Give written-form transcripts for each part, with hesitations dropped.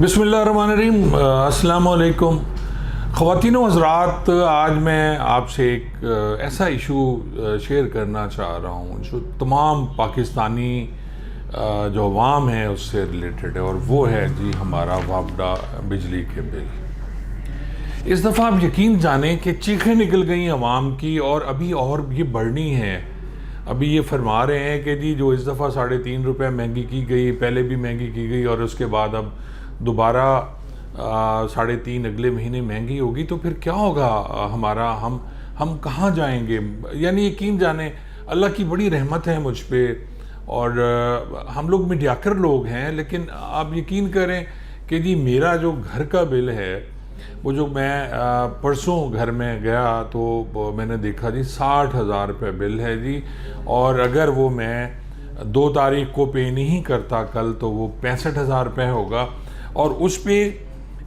बिस्मिल्लाहिर्रहमानिर्रहीम। अस्सलाम वालेकुम ख़वातीन व हज़रात, आज मैं आपसे एक ऐसा इशू शेयर करना चाह रहा हूँ जो तमाम पाकिस्तानी जो अवाम है उससे रिलेटेड है, और वो है जी हमारा वापडा बिजली के बिल। इस दफ़ा आप यकीन जानें कि चीखें निकल गई अवाम की, और अभी और ये बढ़नी है। अभी ये फरमा रहे हैं कि जी जो इस दफ़ा 3.5 रुपये महंगी की गई, पहले भी महंगी की गई और उसके बाद अब दोबारा 3.5 अगले महीने महंगी होगी, तो फिर क्या होगा हमारा, हम कहाँ जाएंगे। यानी यकीन जाने अल्लाह की बड़ी रहमत है मुझ पे, और हम लोग मीडियाकर लोग हैं, लेकिन आप यकीन करें कि जी मेरा जो घर का बिल है, वो जो मैं परसों घर में गया तो मैंने देखा जी 60,000 रुपये बिल है जी। और अगर वो मैं 2 तारीख को पे नहीं करता कल, तो वो 65,000 रुपये होगा। और उस पे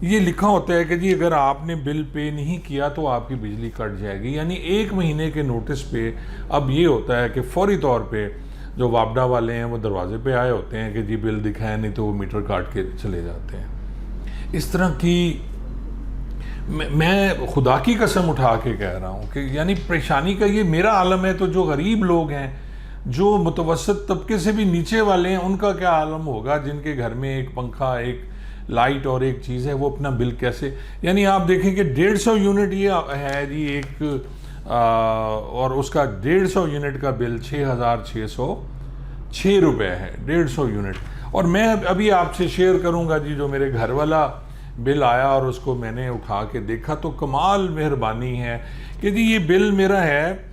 ये लिखा होता है कि जी अगर आपने बिल पे नहीं किया तो आपकी बिजली कट जाएगी। यानी 1 महीने के नोटिस पे अब ये होता है कि फौरी तौर पे जो वापडा वाले हैं वो दरवाजे पे आए होते हैं कि जी बिल दिखाएं, नहीं तो वो मीटर काट के चले जाते हैं। इस तरह की मैं खुदा की कसम उठा के कह रहा हूँ कि यानी परेशानी का ये मेरा आलम है, तो जो गरीब लोग हैं, जो मुतवसत तबके से भी नीचे वाले हैं, उनका क्या आलम होगा, जिनके घर में एक पंखा, एक लाइट और एक चीज़ है, वो अपना बिल कैसे। यानी आप देखें कि 150 यूनिट ये है जी एक, और उसका 150 यूनिट का बिल 6,606 रुपये है, 150 यूनिट। और मैं अभी आपसे शेयर करूंगा जी जो मेरे घर वाला बिल आया और उसको मैंने उठा के देखा, तो कमाल मेहरबानी है कि जी ये बिल मेरा है,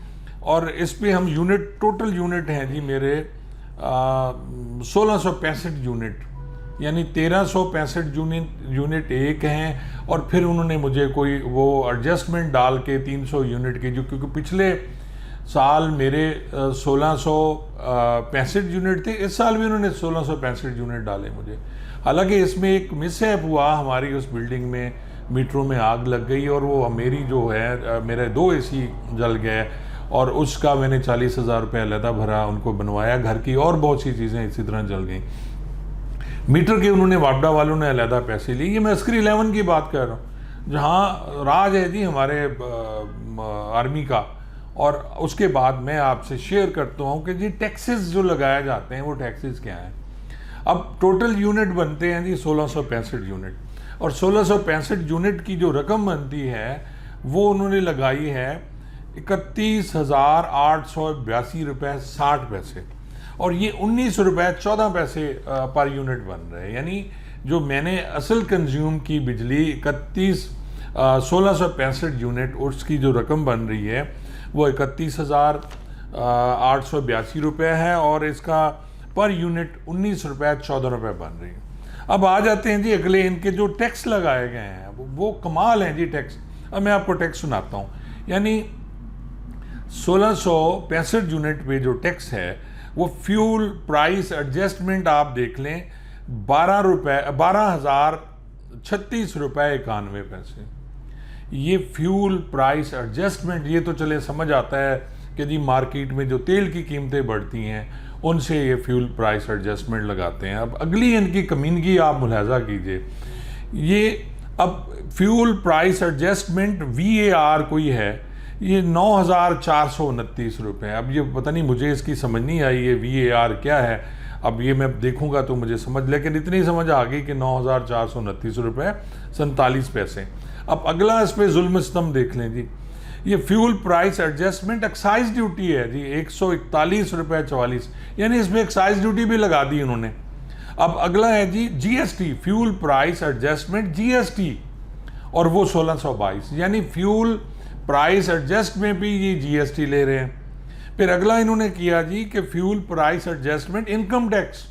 और इस पे हम यूनिट, टोटल यूनिट हैं जी मेरे 1665 यूनिट, यानी 1365 यूनिट एक हैं। और फिर उन्होंने मुझे कोई वो एडजस्टमेंट डाल के 300 यूनिट के, जो क्योंकि पिछले साल मेरे 1665 यूनिट थे, इस साल भी उन्होंने 1665 यूनिट डाले मुझे। हालांकि इसमें एक मिसहैप हुआ, हमारी उस बिल्डिंग में मीटरों में आग लग गई, और वो मेरी जो है मेरे 2 AC जल गए, और उसका मैंने 40,000 रुपये अलहदा भरा, उनको बनवाया घर की, और बहुत सी चीज़ें इसी तरह जल गई। मीटर के उन्होंने वापडा वालों ने अलहदा पैसे लिए। ये मैं अस्करी 11 की बात कर रहा हूँ, जहाँ राज है जी हमारे आर्मी का। और उसके बाद मैं आपसे शेयर करता हूँ कि जी टैक्सेस जो लगाए जाते हैं वो टैक्सेस क्या हैं। अब टोटल यूनिट बनते हैं जी 1665 यूनिट, और 1665 यूनिट की जो रकम बनती है वो उन्होंने लगाई है 31,882 रुपये 60 पैसे, और ये 19 रुपये 14 पैसे पर यूनिट बन रहे हैं। यानी जो मैंने असल कंज्यूम की बिजली 1665 यूनिट, उसकी जो रकम बन रही है वो 31,882 रुपये है, और इसका पर यूनिट 19 रुपये 14 रुपये बन रही है। अब आ जाते हैं जी अगले, इनके जो टैक्स लगाए गए हैं वो कमाल हैं जी टैक्स। अब मैं आपको टैक्स सुनाता हूँ। यानी 1665 यूनिट पे जो टैक्स है वो फ्यूल प्राइस एडजस्टमेंट आप देख लें 12,036 रुपये 91 पैसे। ये फ्यूल प्राइस एडजस्टमेंट, ये तो चले समझ आता है कि जी मार्केट में जो तेल की कीमतें बढ़ती हैं उनसे ये फ्यूल प्राइस एडजस्टमेंट लगाते हैं। अब अगली इनकी कमीनगी आप मुलाहजा कीजिए, ये अब फ्यूल प्राइस एडजस्टमेंट VAR कोई है, ये 9,429 रुपये। अब ये पता नहीं, मुझे इसकी समझ नहीं आई ये VAR क्या है। अब ये मैं देखूंगा तो मुझे समझ, लेकिन इतनी समझ आ गई कि 9,429 रुपये 47 पैसे। अब अगला इस पर जुल्म सितम देख लें जी। ये fuel price adjustment excise duty है जी 141 रुपये 44, यानी इसमें एक्साइज ड्यूटी भी लगा दी उन्होंने। अब अगला है जी GST, fuel price adjustment GST, और वो 1622, यानी फ्यूल प्राइस एडजस्ट में भी ये GST ले रहे हैं। फिर अगला इन्होंने किया जी कि fuel price adjustment income tax,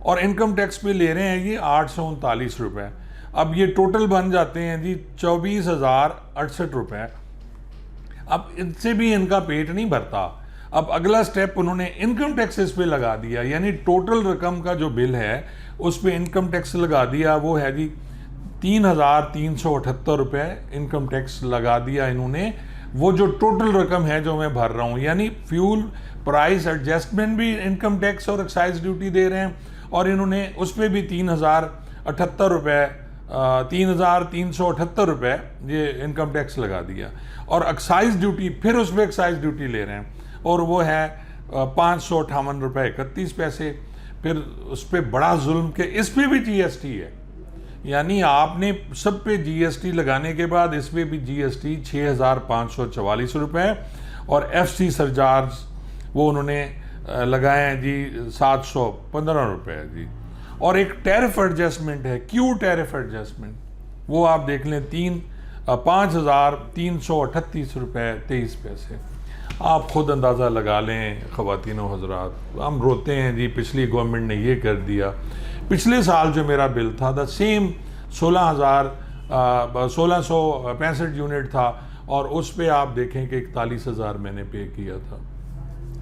और इनकम टैक्स पे ले रहे हैं ये 839 रुपये। अब ये टोटल बन जाते हैं जी 24,068 रुपये। अब इनसे भी इनका पेट नहीं भरता। अब अगला स्टेप उन्होंने इनकम टैक्स इस पे लगा दिया, यानी टोटल रकम का जो बिल है उस पे इनकम टैक्स लगा दिया, वो है जी 3,378 रुपये इनकम टैक्स लगा दिया इन्होंने। वो जो टोटल रकम है जो मैं भर रहा हूँ, यानी फ्यूल प्राइस एडजस्टमेंट भी इनकम टैक्स और एक्साइज ड्यूटी दे रहे हैं, और इन्होंने उस पर भी ₹78, 3,378 ये इनकम टैक्स लगा दिया। और एक्साइज ड्यूटी, फिर उस पर एक्साइज ड्यूटी ले रहे हैं और वो है ₹558.31। फिर उस पर बड़ा जुल्म के इस पर भी GST है, यानी आपने सब पे GST लगाने के बाद इस पर भी GST ₹6,544 और FC सरचार्ज वो उन्होंने लगाए हैं जी ₹715 जी। और एक टैरिफ एडजस्टमेंट है, क्यू टैरिफ एडजस्टमेंट, वो आप देख लें ₹5,338.23। आप खुद अंदाज़ा लगा लें ख़वातीनो हज़रात। हम रोते हैं जी पिछली गवर्नमेंट ने ये कर दिया। पिछले साल जो मेरा बिल था द सेम 1665 यूनिट था और उस पे आप देखें कि 41,000 मैंने पे किया था।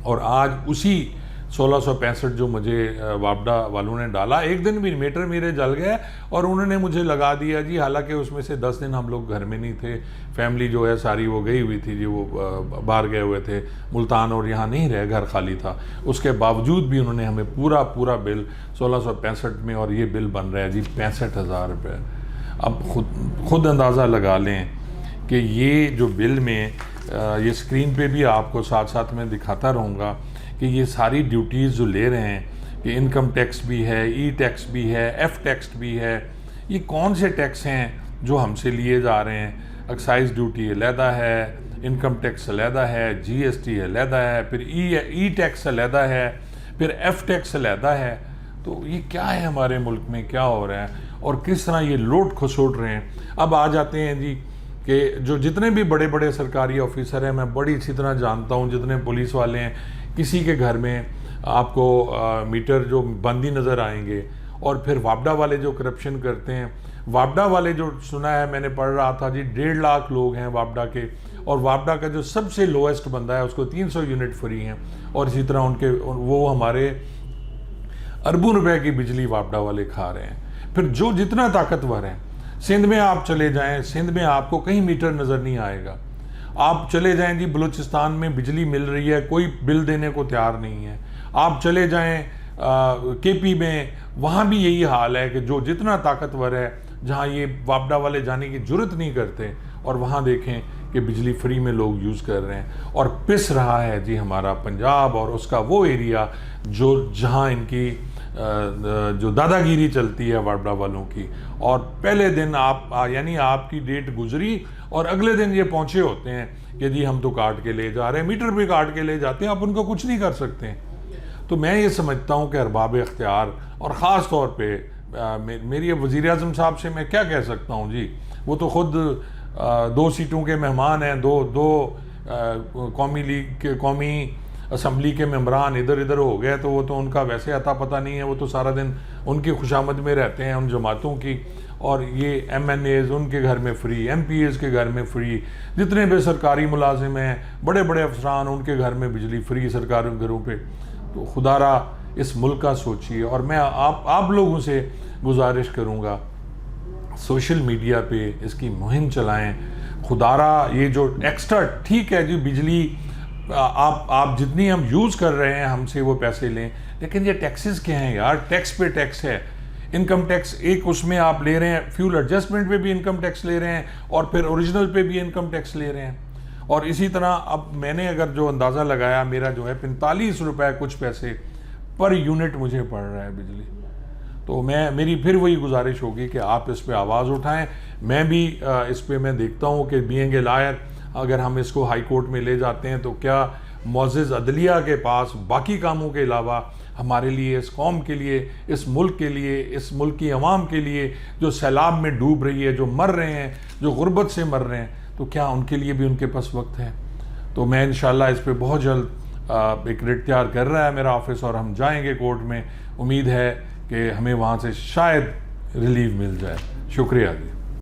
और आज उसी 1665 जो मुझे वापडा वालों ने डाला, एक दिन भी मीटर मेरे जल गए और उन्होंने मुझे लगा दिया जी। हालांकि उसमें से 10 दिन हम लोग घर में नहीं थे, फैमिली जो है सारी वो गई हुई थी जी, वो बाहर गए हुए थे मुल्तान और यहाँ नहीं रहे, घर खाली था। उसके बावजूद भी उन्होंने हमें पूरा बिल 1665 में, और ये बिल बन रहा है जी ₹65,000। अब खुद अंदाज़ा लगा लें कि ये जो बिल में ये स्क्रीन पे भी आपको साथ साथ में दिखाता रहूँगा कि ये सारी ड्यूटीज़ जो ले रहे हैं कि इनकम टैक्स भी है, ई टैक्स भी है, एफ टैक्स भी है, ये कौन से टैक्स हैं जो हमसे लिए जा रहे हैं। एक्साइज ड्यूटी अलहदा है, इनकम टैक्स अलहदा है, GST अलहदा है, फिर ई टैक्स अलहदा है, फिर एफ टैक्स अलहदा है। तो ये क्या है, हमारे मुल्क में क्या हो रहा है और किस तरह ये लोट खसोट रहे हैं। अब आ जाते हैं जी कि जो जितने भी बड़े बड़े सरकारी ऑफिसर हैं, मैं बड़ी अच्छी तरह जानता हूँ, जितने पुलिस वाले हैं, किसी के घर में आपको मीटर जो बंदी नज़र आएंगे। और फिर वापडा वाले जो करप्शन करते हैं, वापडा वाले जो सुना है, मैंने पढ़ रहा था जी 1.5 लाख लोग हैं वापडा के, और वापडा का जो सबसे लोएस्ट बंदा है उसको 300 यूनिट फ्री हैं। और इसी तरह उनके वो हमारे अरबों रुपए की बिजली वापडा वाले खा रहे हैं। फिर जो जितना ताकतवर हैं, सिंध में आप चले जाएं, सिंध में आपको कहीं मीटर नज़र नहीं आएगा। आप चले जाएं जी बलूचिस्तान में बिजली मिल रही है, कोई बिल देने को तैयार नहीं है। आप चले जाएं KP में, वहाँ भी यही हाल है कि जो जितना ताकतवर है, जहाँ ये वापडा वाले जाने की जुर्रत नहीं करते, और वहाँ देखें कि बिजली फ्री में लोग यूज़ कर रहे हैं। और पिस रहा है जी हमारा पंजाब और उसका वो एरिया जो जहाँ इनकी जो दादागिरी चलती है वापडा वालों की। और पहले दिन आप यानी आपकी डेट गुजरी और अगले दिन ये पहुंचे होते हैं कि जी हम तो काट के ले जा रहे हैं, मीटर भी काट के ले जाते हैं, आप उनको कुछ नहीं कर सकते हैं। तो मैं ये समझता हूं कि अरबाब इख्तियार, और ख़ास तौर पे मेरी वज़ीर आज़म साहब से मैं क्या कह सकता हूं जी, वो तो ख़ुद 2 सीटों के मेहमान हैं, दो कौमी लीग के, कौमी असम्बली के मेंबरान इधर इधर हो गए, तो वो तो उनका वैसे अता पता नहीं है, वो तो सारा दिन उनकी खुशामद में रहते हैं उन जमातों की। और ये MNAs उनके घर में फ्री, MPAs के घर में फ्री, जितने भी सरकारी मुलाजिम हैं, बड़े बड़े अफसरान, उनके घर में बिजली फ्री सरकारी घरों पे। तो खुदारा इस मुल्क का सोचिए। और मैं आप लोगों से गुजारिश करूँगा, सोशल मीडिया पे इसकी मुहिम चलाएं। खुदारा ये जो एक्स्ट्रा, ठीक है जी बिजली आप जितनी हम यूज़ कर रहे हैं हमसे वो पैसे लें, लेकिन ये टैक्सेस क्या हैं यार, टैक्स पे टैक्स है। इनकम टैक्स एक उसमें आप ले रहे हैं, फ्यूल एडजस्टमेंट पे भी इनकम टैक्स ले रहे हैं, और फिर ओरिजिनल पे भी इनकम टैक्स ले रहे हैं। और इसी तरह अब मैंने अगर जो अंदाज़ा लगाया, मेरा जो है ₹45 कुछ पैसे पर यूनिट मुझे पड़ रहा है बिजली। तो मेरी फिर वही गुजारिश होगी कि आप इस पर आवाज़ उठाएं। मैं भी इस पर मैं देखता हूँ कि बीइंग ए लॉयर, अगर हम इसको हाई कोर्ट में ले जाते हैं तो क्या मुअज़्ज़िज़ अदलिया के पास बाकी कामों के अलावा हमारे लिए, इस कौम के लिए, इस मुल्क के लिए, इस मुल्क की आवाम के लिए जो सैलाब में डूब रही है, जो मर रहे हैं, जो गुर्बत से मर रहे हैं, तो क्या उनके लिए भी उनके पास वक्त है? तो मैं इंशाल्लाह इस पर बहुत जल्द एक रिट तैयार कर रहा है मेरा ऑफिस, और हम जाएंगे कोर्ट में। उम्मीद है कि हमें वहाँ से शायद रिलीफ मिल जाए। शुक्रिया जी।